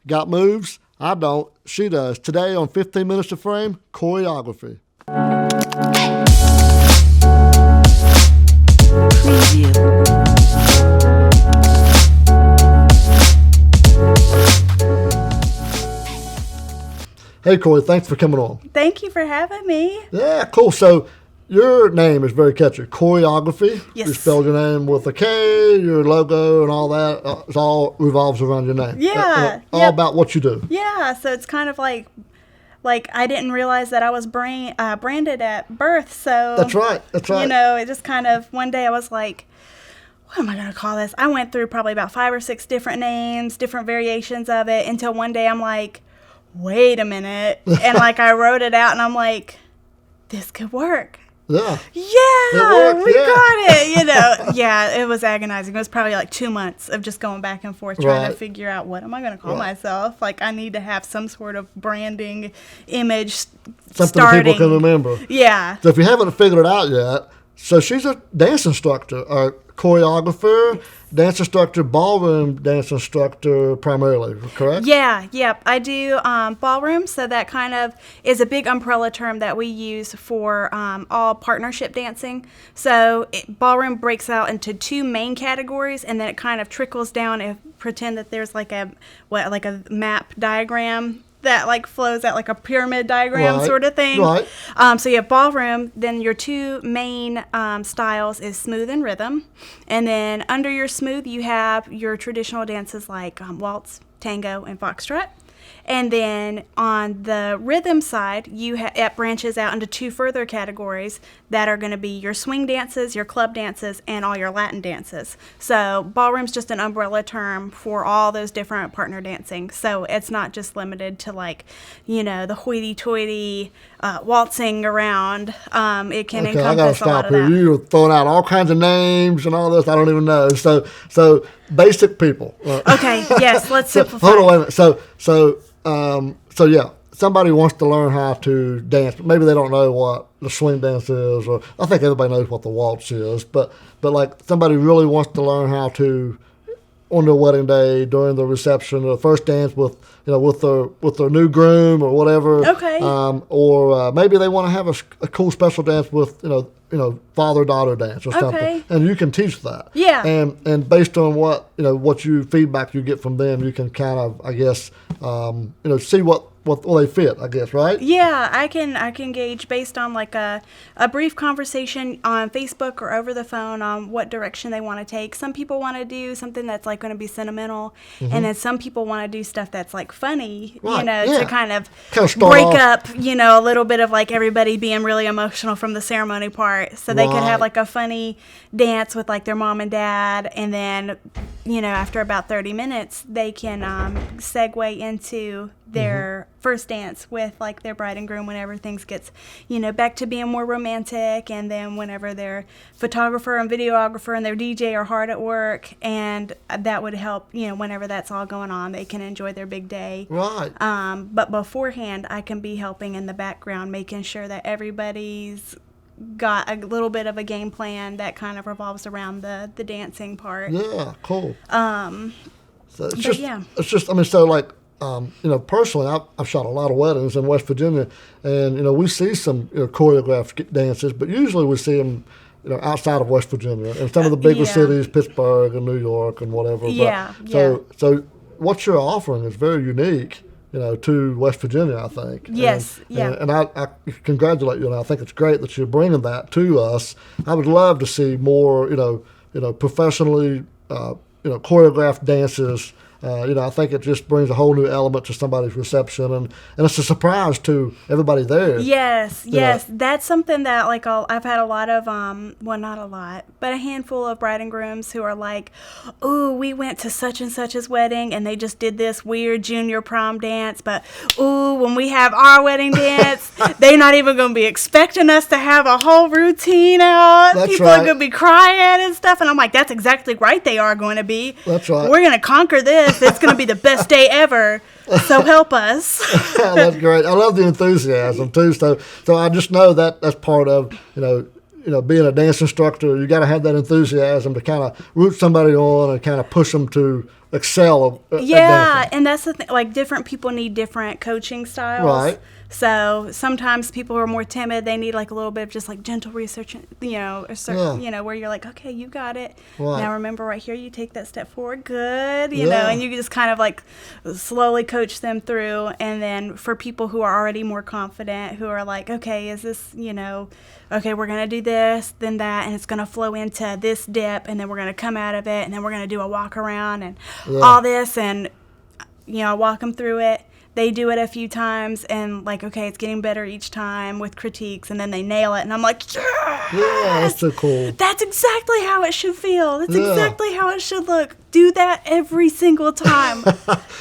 Got moves? I don't. She does. Today on 15 Minutes to Frame, Korey-Ography. Hey, Korey, thanks for coming on. Thank you for having me. Yeah, cool. So your name is very catchy, Korey-Ography. Yes. You spelled your name with a K, your logo and all that. It all revolves around your name. Yeah. All about what you do. Yeah, so it's kind of like I didn't realize that I was branded at birth. So That's right. You know, it just kind of, one day I was like, what am I going to call this? I went through probably about 5 or 6 different names, different variations of it, until one day I'm like, wait a minute. And I wrote it out and I'm like, this could work. Yeah. Yeah, we got it. Yeah, it was agonizing. It was probably 2 months of just going back and forth trying to figure out, what am I going to call myself? I need to have some sort of branding image Something starting. people can remember. Yeah. So if you haven't figured it out yet, so she's a dance instructor, a choreographer, dance instructor, ballroom dance instructor primarily, correct? Yeah, yep. I do ballroom, so that kind of is a big umbrella term that we use for all partnership dancing. So ballroom breaks out into 2 main categories, and then it kind of trickles down. If pretend that there's like a map diagram that flows out like a pyramid diagram sort of thing. Right. So you have ballroom, then your 2 main styles is smooth and rhythm. And then under your smooth, you have your traditional dances like waltz, tango, and foxtrot. And then on the rhythm side, it branches out into 2 further categories that are going to be your swing dances, your club dances, and all your Latin dances. So ballroom's just an umbrella term for all those different partner dancing. So it's not just limited to the hoity-toity waltzing around. It can encompass a lot of that. You're throwing out all kinds of names and all this. I don't even know. So basic people. Okay. Yes. Let's simplify. Hold on, wait a minute. So yeah, somebody wants to learn how to dance. Maybe they don't know what the swing dance is, or I think everybody knows what the waltz is. But somebody really wants to learn how to, on their wedding day, during the reception, or the first dance with their new groom or whatever. Okay. Or maybe they want to have a cool special dance with father-daughter dance or something. Okay. And you can teach that. Yeah. And based on what feedback you get from them, you can kind of, I guess, see what they fit, I guess, right? Yeah, I can gauge based on a brief conversation on Facebook or over the phone on what direction they want to take. Some people want to do something that's going to be sentimental, and then some people want to do stuff that's funny, to kind of break up, a little bit of everybody being really emotional from the ceremony part. So they could have a funny dance with their mom and dad, and then after about 30 minutes they can segue into their first dance with their bride and groom whenever things gets back to being more romantic, and then whenever their photographer and videographer and their DJ are hard at work, and that would help whenever that's all going on, they can enjoy their big day. Right. But beforehand I can be helping in the background, making sure that everybody's got a little bit of a game plan that kind of revolves around the dancing part. Yeah, cool. So personally, I've shot a lot of weddings in West Virginia, and we see some choreographed dances, but usually we see them outside of West Virginia and some of the bigger cities, Pittsburgh and New York and whatever. So what you're offering is very unique, to West Virginia, I think. Yes. And I congratulate you, and I think it's great that you're bringing that to us. I would love to see more, professionally, choreographed dances. I think it just brings a whole new element to somebody's reception, and it's a surprise to everybody there. Yes. That's something that I've had a lot of, not a lot, but a handful of bride and grooms who are like, ooh, we went to such and such's wedding and they just did this weird junior prom dance, but ooh, when we have our wedding dance, they're not even going to be expecting us to have a whole routine out. That's People right. are going to be crying and stuff, and I'm like, that's exactly right, they are going to be. That's right. We're going to conquer this. It's going to be the best day ever. So help us. That's great. I love the enthusiasm too. So I just know that's part of being a dance instructor. You got to have that enthusiasm to kind of root somebody on and kind of push them to excel at Yeah, dancing. and that's the thing. Like, different people need different coaching styles. Right. So sometimes people who are more timid, they need like a little bit of just like gentle research, where you're like, okay, you got it. Right. Now remember right here, you take that step forward. Good. You Yeah. know, and you just kind of like slowly coach them through. And then for people who are already more confident, who are like, okay, is this, okay, we're going to do this, then that, and it's going to flow into this dip, and then we're going to come out of it, and then we're going to do a walk around and all this, and, I walk them through it. They do it a few times, and like, okay, it's getting better each time with critiques, and then they nail it, and I'm like, yes! Yeah, that's so cool. That's exactly how it should feel. That's exactly how it should look. Do that every single time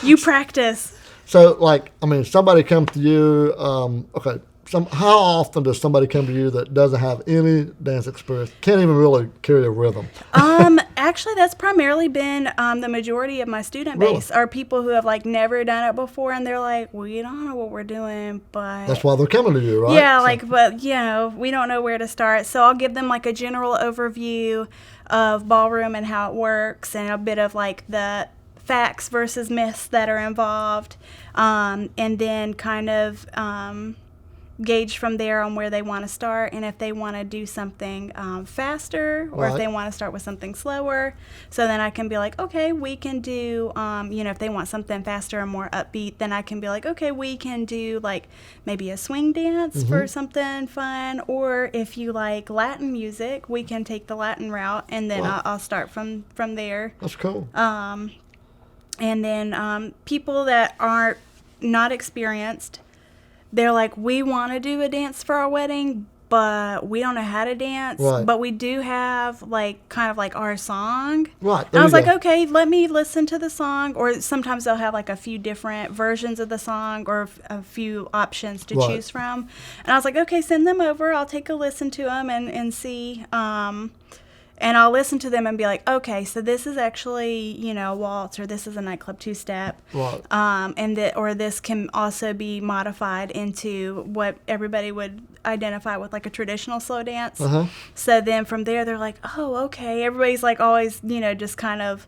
you practice. So, somebody comes to you, okay, how often does somebody come to you that doesn't have any dance experience, can't even really carry a rhythm? Actually, that's primarily been the majority of my student base are people who have like never done it before, and they're like, we don't know what we're doing, but that's why they're coming to you, right? Yeah, we don't know where to start. So I'll give them like a general overview of ballroom and how it works, and a bit of like the facts versus myths that are involved, and then kind of gauge from there on where they want to start, and if they want to do something faster, or if they want to start with something slower. So then I can be like, okay, we can do, if they want something faster and more upbeat, then I can be like, okay, we can do like maybe a swing dance for something fun, or if you like Latin music, we can take the Latin route, and then I'll start from there. That's cool. And then people that are not experienced, they're like, we want to do a dance for our wedding, but we don't know how to dance. Right. But we do have like kind of like our song. Right. And I was like, okay, let me listen to the song. Or sometimes they'll have like a few different versions of the song, or a few options to choose from. And I was like, okay, send them over. I'll take a listen to them and see. And I'll listen to them and be like, okay, so this is actually, a waltz, or this is a nightclub two-step. Right. Or this can also be modified into what everybody would identify with like a traditional slow dance. So then from there, they're like, oh, okay. Everybody's like always, just kind of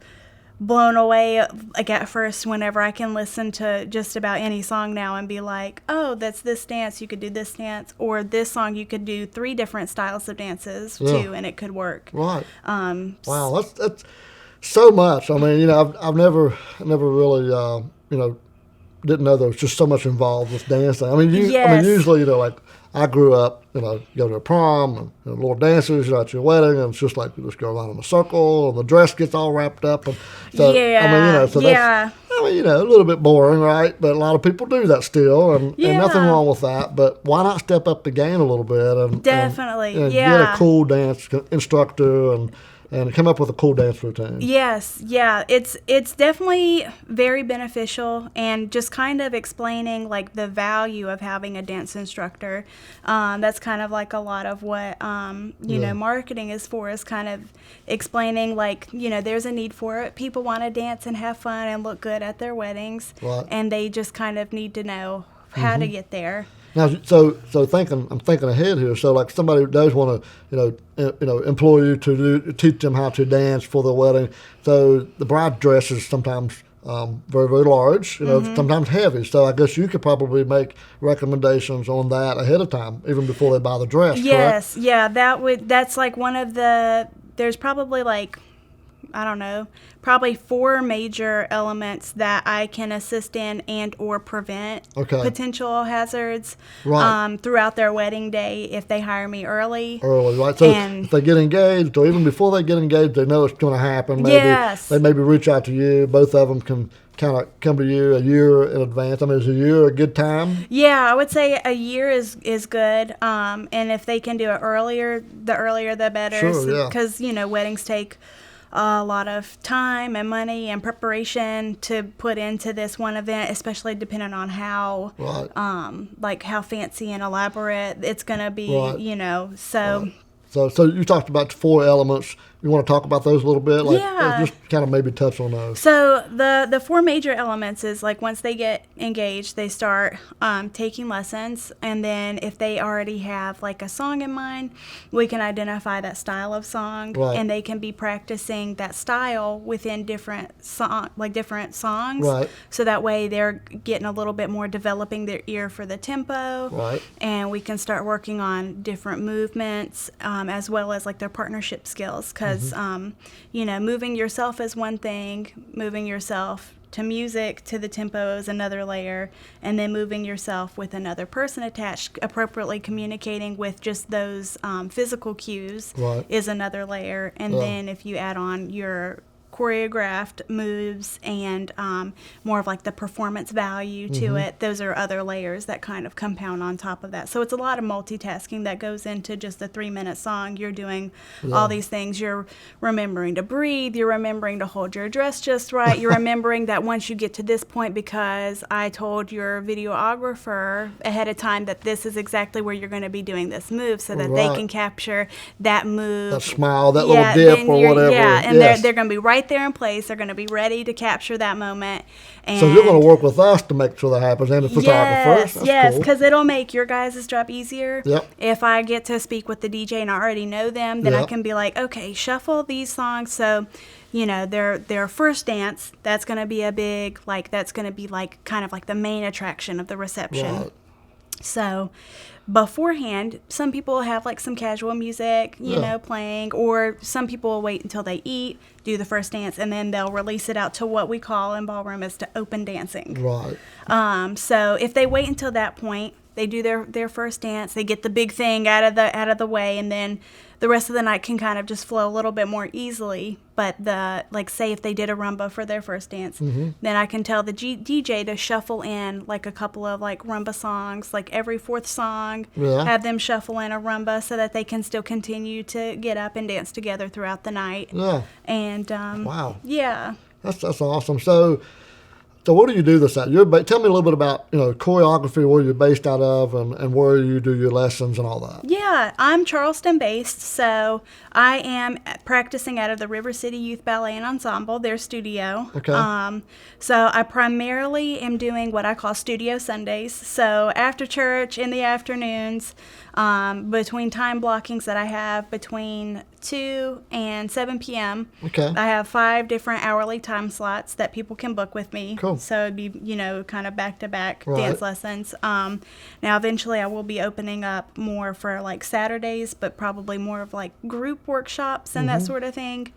blown away like at first whenever I can listen to just about any song now and be like, oh, that's this dance, you could do this dance, or this song you could do 3 different styles of dances too, and it could work. Right. Wow, that's so much. I mean, I've never really didn't know there was just so much involved with dancing. I mean, usually like I grew up, go to a prom and little dances, at your wedding, and it's just like you just go around in a circle, and the dress gets all wrapped up, and so that's a little bit boring, right? But a lot of people do that still, and nothing wrong with that. But why not step up the game a little bit and definitely get a cool dance instructor and come up with a cool dance routine. Yes, yeah, it's definitely very beneficial, and just kind of explaining like the value of having a dance instructor. That's kind of like a lot of what marketing is for, is kind of explaining like there's a need for it. People want to dance and have fun and look good at their weddings, and they just kind of need to know how to get there. Now, so I'm thinking ahead here. So, like somebody who does want to, employ you to teach them how to dance for their wedding. So the bride dress is sometimes very, very large, sometimes heavy. So I guess you could probably make recommendations on that ahead of time, even before they buy the dress. Yes, correct? Yeah, that's like one of the. There's probably like, I don't know, probably 4 major elements that I can assist in and or prevent potential hazards throughout their wedding day if they hire me early. Right? So if they get engaged, or even before they get engaged, they know it's going to happen. They maybe reach out to you. Both of them can kind of come to you a year in advance. I mean, is a year a good time? Yeah, I would say a year is good. And if they can do it earlier the better. Sure, because, weddings take a lot of time and money and preparation to put into this one event, especially depending on how how fancy and elaborate it's going to be, so. So you talked about 4 elements You want to talk about those a little bit? Like, Yeah. just kind of maybe touch on those. So the four major elements is like once they get engaged, they start taking lessons, and then if they already have like a song in mind, we can identify that style of song, Right. and they can be practicing that style within different songs. Right. So that way they're getting a little bit more developing their ear for the tempo. Right. And we can start working on different movements as well as like their partnership skills, because moving yourself is one thing, moving yourself to music, to the tempo is another layer, and then moving yourself with another person attached, appropriately communicating with just those physical cues Right. is another layer. And then if you add on your choreographed moves and more of like the performance value to it, those are other layers that kind of compound on top of that. So it's a lot of multitasking that goes into just a 3-minute song. You're doing all these things. You're remembering to breathe. You're remembering to hold your dress just right. You're remembering that once you get to this point, because I told your videographer ahead of time that this is exactly where you're going to be doing this move, so that they Right. can capture that move. That smile, that little dip then or you're- whatever. Yeah, and Yes. they're going to be right there in place. They're going to be ready to capture that moment. And So you're going to work with us to make sure that happens, and the photographer. Yes, cool. because it'll make your guys' job easier. Yep. If I get to speak with the DJ and I already know them, then I Yep. can be like, okay, shuffle these songs. So, their first dance, that's going to be a big, like, that's going to be like kind of like the main attraction of the reception. Right. So beforehand, some people have like some casual music, playing, or some people will wait until they eat, do the first dance, and then they'll release it out to what we call in ballroom is to open dancing. Right. So if they wait until that point, they do their first dance, they get the big thing out of the way, and then the rest of the night can kind of just flow a little bit more easily. But say if they did a rumba for their first dance, then I can tell the DJ to shuffle in like a couple of like rumba songs, like every fourth song, Yeah. have them shuffle in a rumba so that they can still continue to get up and dance together throughout the night. Yeah. And Wow. yeah. That's awesome. So what do you do this at? Tell me a little bit about, Korey-Ography, where you're based out of, and where you do your lessons and all that. Yeah, I'm Charleston based, so I am practicing out of the River City Youth Ballet and Ensemble, their studio. Okay. So I primarily am doing what I call studio Sundays. So after church in the afternoons, between time blockings that I have between 2 and 7 p.m. Okay. I have 5 different hourly time slots that people can book with me. Cool. So it'd be, kind of back-to-back Right. dance lessons. Now, eventually I will be opening up more for like Saturdays, but probably more of like group workshops and that sort of thing.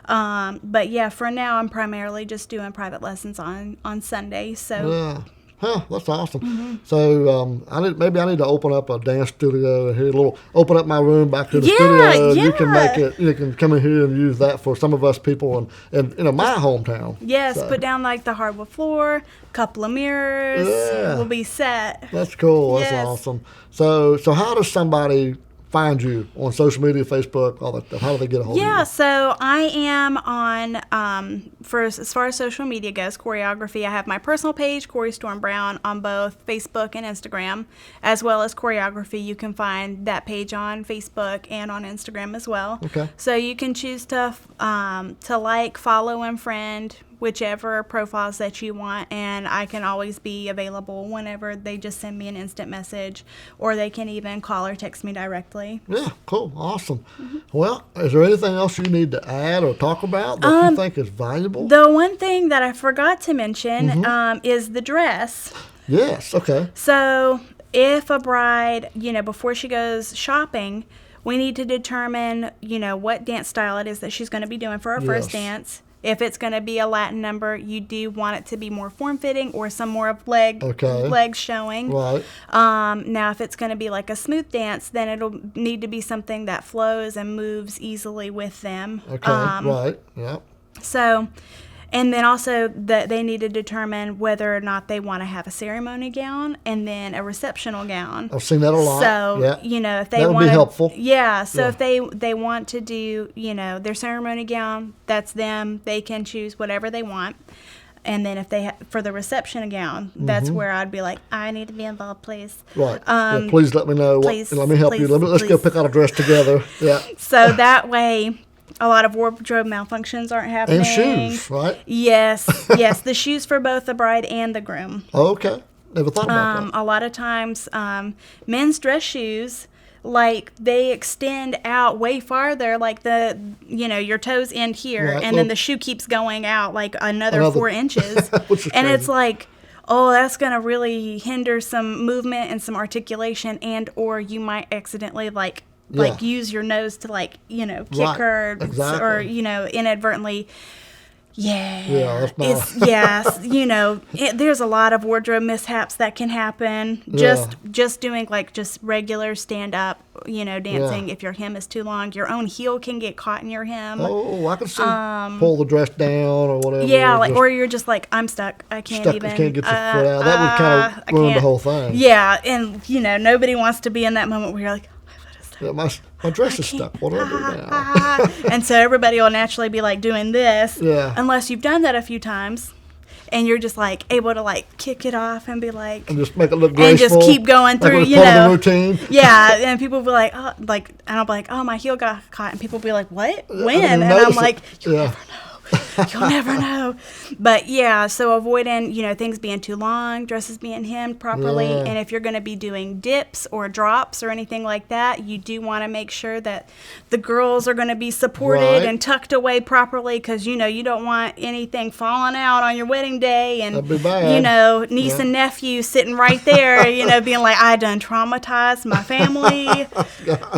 But yeah, for now I'm primarily just doing private lessons on Sunday. So Yeah. Huh, that's awesome. So I need to open up a dance studio here. Open up my room back to the studio. You can make it. You can come in here and use that for some of us people in my hometown. yes, So, put down like the hardwood floor, couple of mirrors, Yeah. we'll be set. That's cool. That's Yes. awesome. So how does somebody find you on social media, Facebook, all that stuff? How do they get a hold of you? Yeah, so I am on, as far as social media goes, Korey-Ography. I have my personal page, Korey Storm Brown, on both Facebook and Instagram, as well as Korey-Ography. You can find that page on Facebook and on Instagram as well. Okay. So you can choose to like, follow, and friend whichever profiles that you want, and I can always be available whenever they just send me an instant message, or they can even call or text me directly. Yeah, cool, awesome. Well, is there anything else you need to add or talk about that you think is valuable? The one thing that I forgot to mention is the dress. Yes, okay. So if a bride, before she goes shopping, we need to determine, what dance style it is that she's going to be doing for her first Yes. dance. If it's going to be a Latin number, you do want it to be more form-fitting or some more of legs showing. Right. Now, if it's going to be like a smooth dance, then it'll need to be something that flows and moves easily with them. Okay, right, yeah. So, and then also that they need to determine whether or not they want to have a ceremony gown and then a receptional gown. I've seen that a lot. So, yeah. if they That would want be helpful. Yeah, so Yeah. if they want to do, their ceremony gown, that's them. They can choose whatever they want. And then if they for the reception gown, that's where I'd be like, I need to be involved, please. Right. Please let me know. please, Let me help you. Let's go please. pick out a dress together. Yeah. So that way, A lot of wardrobe malfunctions aren't happening. And shoes, right? Yes, yes. The shoes for both the bride and the groom. Okay. Never thought about that. A lot of times, men's dress shoes, like, they extend out way farther, like your toes end here, Right. and then the shoe keeps going out like another 4 inches. Which is and crazy. it's like, oh, that's going to really hinder some movement and some articulation, and or you might accidentally like use your nose to kick Right. her Exactly. or inadvertently. Yeah, that's not. There's a lot of wardrobe mishaps that can happen. Just doing just regular stand up, dancing. Yeah. If your hem is too long, your own heel can get caught in your hem. Oh, I can see pull the dress down or whatever. Yeah, or you're just like, I'm stuck. I can't even. Can't get your foot out. That would kind of ruin the whole thing. Yeah, and nobody wants to be in that moment where you're like, Yeah, my dress is stuck. What do I do now? and so everybody will naturally be like doing this. Yeah. Unless you've done that a few times. And you're just like able to like kick it off and be like, And just make it look graceful. and just keep going through, like part of the routine. Yeah, and people will be like, oh, and I'll be like, oh, my heel got caught, and people will be like, what? When? And I'm like, you'll never know. You'll never know. But yeah, so avoiding, things being too long, dresses being hemmed properly. Yeah. And if you're going to be doing dips or drops or anything like that, you do want to make sure that the girls are going to be supported Right. and tucked away properly, because, you don't want anything falling out on your wedding day. And, That'd be bad. niece and nephew sitting right there, being like, I done traumatized my family.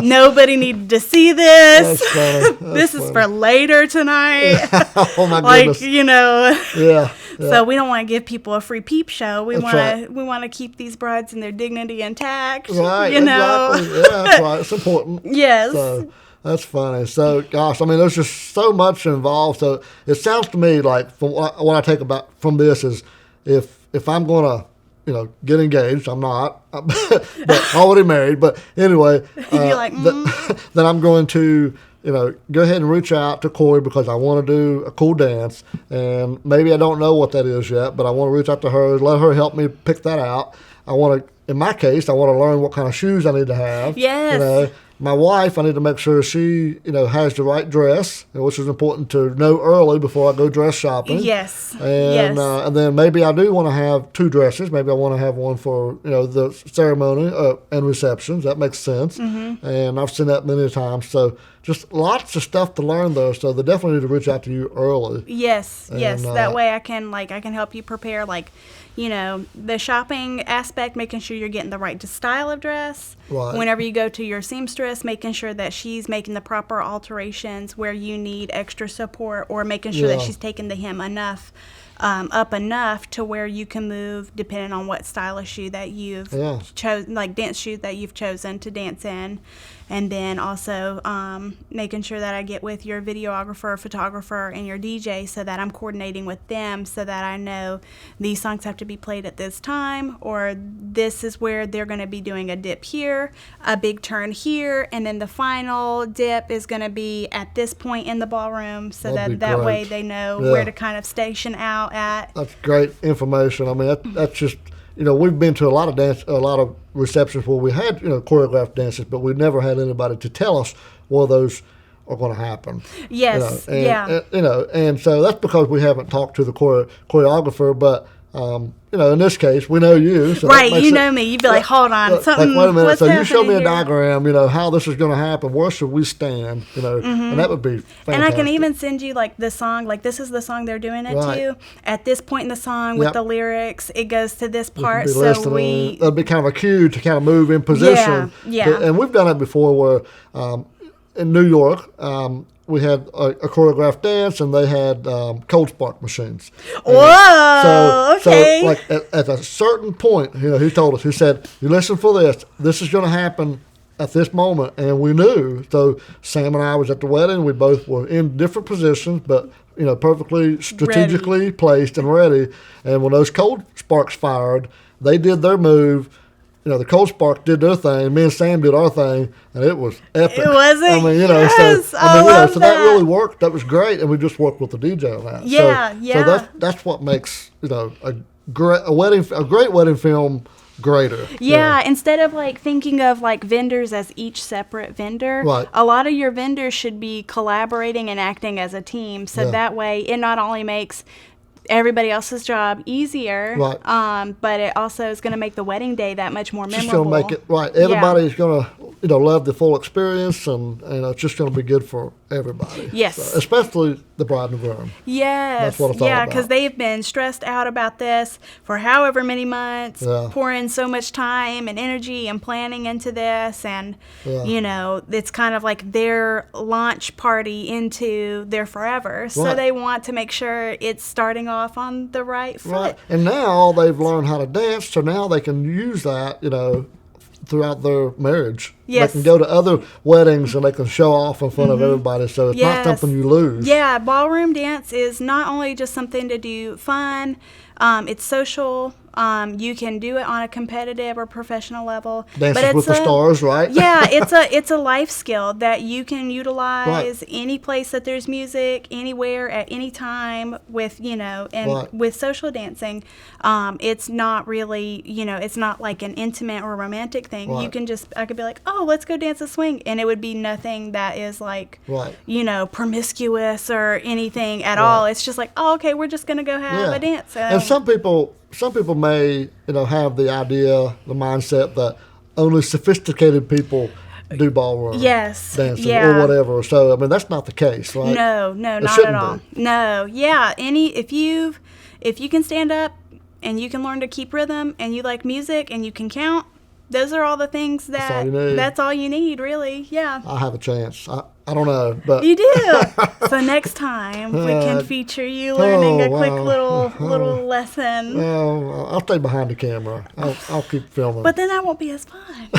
Nobody needed to see this. That's funny. This is for later tonight. Oh my Like, goodness. Yeah. Yeah. So we don't want to give people a free peep show. We That's want to keep these brides and their dignity intact. Right. know. Exactly. Yeah, that's right. It's important. Yes. So that's funny. So, gosh, there's just so much involved. So it sounds to me like from what I take about from this is if I'm going to, get engaged, I'm not, but already married. But anyway, You're like, then I'm going to, go ahead and reach out to Korey because I want to do a cool dance. And maybe I don't know what that is yet, but I want to reach out to her, let her help me pick that out. In my case, I want to learn what kind of shoes I need to have. Yes. My wife, I need to make sure she, has the right dress, which is important to know early before I go dress shopping. Yes. And and then maybe I do want to have 2 dresses. Maybe I want to have one for the ceremony and receptions. That makes sense. Mm-hmm. And I've seen that many times. So just lots of stuff to learn though. So they definitely need to reach out to you early. Yes. And, That way I can help you prepare the shopping aspect, making sure you're getting the right style of dress. Right. Whenever you go to your seamstress, making sure that she's making the proper alterations where you need extra support, or making sure that Yeah. she's taking the hem up enough to where you can move depending on what style of shoe that you've chosen, like dance shoe that you've chosen to dance in. And then also making sure that I get with your videographer, photographer, and your DJ so that I'm coordinating with them so that I know these songs have to be played at this time, or this is where they're going to be doing a dip here, a big turn here, and then the final dip is going to be at this point in the ballroom, so that way they know where to kind of station out at. That's great information. That's just, we've been to a lot of receptions where we had, choreographed dances, but we never had anybody to tell us where those are going to happen. Yes, and so that's because we haven't talked to the choreographer, but, in this case, we know you. So right, you know me. You'd be like, hold on, something. Wait a minute. What's So you show me a here? diagram, how this is going to happen. Where should we stand? And that would be fantastic. And I can even send you the song, this is the song they're doing it to. At this point in the song with the lyrics, it goes to this part. So that'd be kind of a cue to kind of move in position. Yeah. And we've done it before where in New York, we had a choreographed dance, and they had cold spark machines. Whoa! Okay. So like at a certain point, he told us. He said, "You listen for this. This is going to happen at this moment," and we knew. So Sam and I was at the wedding. We both were in different positions, but perfectly strategically placed and ready. And when those cold sparks fired, they did their move. The cold spark did their thing. Me and Sam did our thing, and it was epic. It wasn't. Yes, so love that really worked. That was great, and we just worked with the DJ on that. Yeah. So that's what makes a great wedding film greater. Yeah, instead of like thinking of like vendors as each separate vendor, Right. a lot of your vendors should be collaborating and acting as a team. So that way it not only makes everybody else's job easier, Right. but it also is going to make the wedding day that much more Just memorable. going to make it right. Everybody's going to, love the full experience, and it's just going to be good for everybody. Yes. So, especially the bride and groom. Yes. That's what it's all yeah, about. because they've been stressed out about this for however many months, pouring so much time and energy and planning into this, and it's kind of like their launch party into their forever. So they want to make sure it's starting off on the right foot. Right. And now they've learned how to dance, so now they can use that, throughout their marriage. Yes. They can go to other weddings and they can show off in front of everybody, so it's not something you lose. Yeah, ballroom dance is not only just something to do fun, it's social. You can do it on a competitive or professional level. Dances with the stars, right? Yeah, it's a life skill that you can utilize any place that there's music, anywhere, at any time. With with social dancing, it's not really it's not like an intimate or romantic thing. Right. You can I could be like, oh, let's go dance a swing, and it would be nothing that is like promiscuous or anything at all. It's just like, oh, okay, we're just gonna go have a dance. And some people may, have the idea, the mindset that only sophisticated people do ballroom dancing or whatever. So, that's not the case, right? No, not at all. No, yeah. If you can stand up and you can learn to keep rhythm and you like music and you can count, those are all the things that's all you need, really. Yeah. I have a chance. I don't know, but you do. So next time we can feature you learning a quick little lesson. Well, I'll stay behind the camera. I'll keep filming. But then that won't be as fun.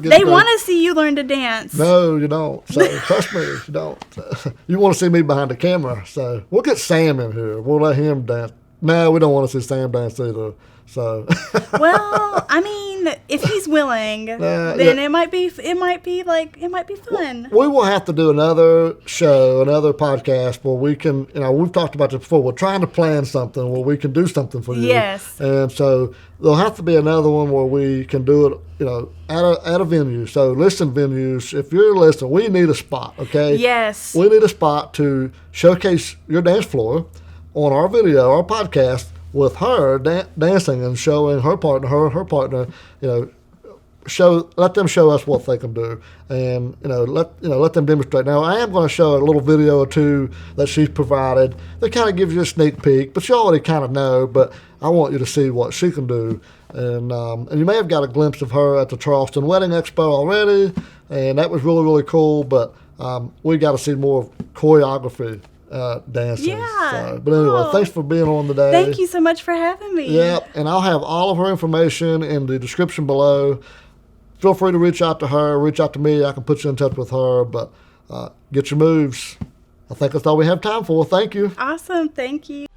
They want to see you learn to dance. No, you don't. So trust me, you don't. You want to see me behind the camera. So we'll get Sam in here. We'll let him dance. No, we don't want to see Sam dance either. So. Well, if he's willing, then it might be fun. We will have to do another show, another podcast where we can, we've talked about this before. We're trying to plan something where we can do something for you. Yes. And so there'll have to be another one where we can do it, at a venue. So listen, venues, if you're listening, we need a spot, okay? Yes. We need a spot to showcase your dance floor on our video, our podcast, with her dancing and showing her partner, let them show us what they can do, and let them demonstrate. Now, I am going to show a little video or two that she's provided that kind of gives you a sneak peek, but you already kind of know. But I want you to see what she can do, and you may have got a glimpse of her at the Charleston Wedding Expo already, and that was really, really cool. But we got to see more of Korey-Ography. Dancing. Yeah. So, but anyway, thanks for being on today. Thank you so much for having me. Yep, and I'll have all of her information in the description below. Feel free to reach out to her, reach out to me. I can put you in touch with her, but get your moves. I think that's all we have time for. Thank you. Awesome. Thank you.